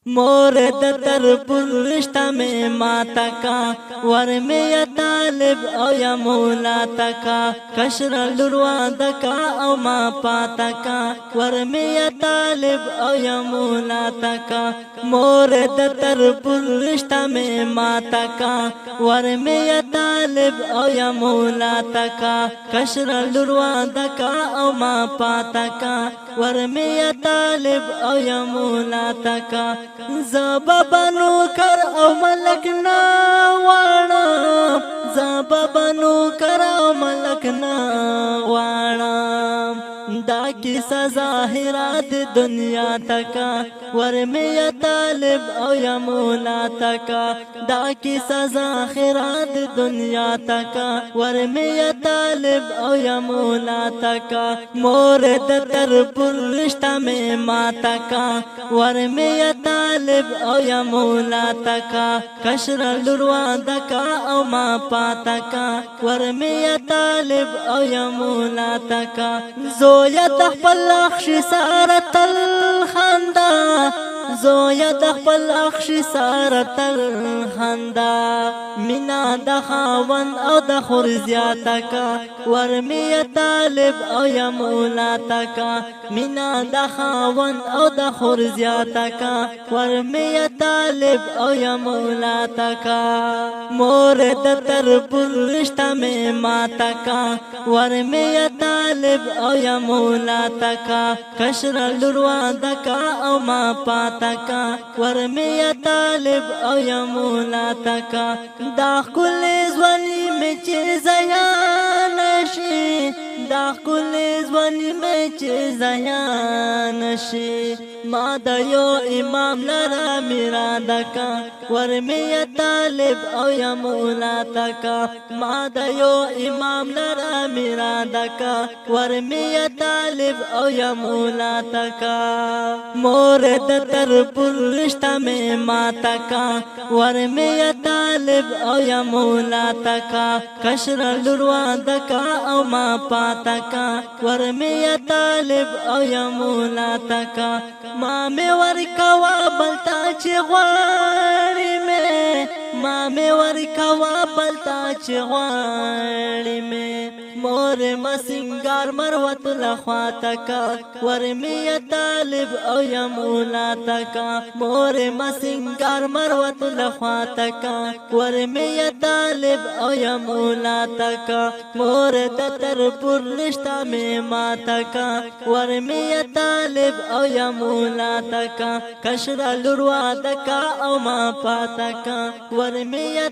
مورد تر پرشتہ میں ماتا کا ور میں یا طالب او یا مولا تکا کشر لروا دکا او ما پاتا کا ور میں یا طالب او یا مولا تکا مورد تر پرشتہ میں ماتا کا ور میں یا طالب او یا مولا تکا کشر لروا دکا او ما پاتا کا ور میں یا طالب او یا مولا تکا زبا بنو کر او ملکنا وانا زبا بنو کر او ملکنا وانا دا کی سزا ظاہرات دنیا تکا ور میں یا طالب او یا مولا تکا دا کی سزا ظاہرات دنیا تکا ور میں یا طالب او یا مولا تکا مورد تر پرشتہ میں ماتا کا ور میں یا طالب او یا مولا تکا کشر لروا دکا او ما پاتا کا ور میں یا طالب او یا مولا تکا زویا تخپل اخش سارت الخندا زویا تخپل اخش سارت الخندا منا دخاون او دخور زیاتکا ور میں یا طالب او یا مولا تکا منا دخاون او دخور زیاتکا ور میں یا طالب او یا مولا تکا مورد تر پرشتہ میں ماتا کا ور میں یا طالب او یا مولا تکا کشر لروا دکا او ما پاتا کا ور میں یا طالب او یا مولا تکا دا کل زوانی میں زیان شی دا کل زوانی میں زیان شی ما دا یو امام لرا میرا دکا ور میں یا طالب او یا مولا تکا ما دا یو امام لرا میرا دکا ور میں یا طالب او یا مولا تکا مورد تر پرشتہ میں ماتا کا ور میں یا طالب او یا مولا تکا کشر لروا دکا او ما پاتا کا ور میں یا طالب او یا مولا تکا ما میں ورکوا بلتا چی غواری میں ما میں ورکوا بلتا چی غواری میں مور مسنگار مروت لخوا تکا ور میں یا طالب او یا مولا تکا مور مسنگار مروت لخوا تکا ور میں یا طالب او یا مولا تکا مور تر پرشتہ میں ماتا کا ور میں یا طالب او یا مولا تکا کشر لروا دکا او ما پاتا کا ور میں یا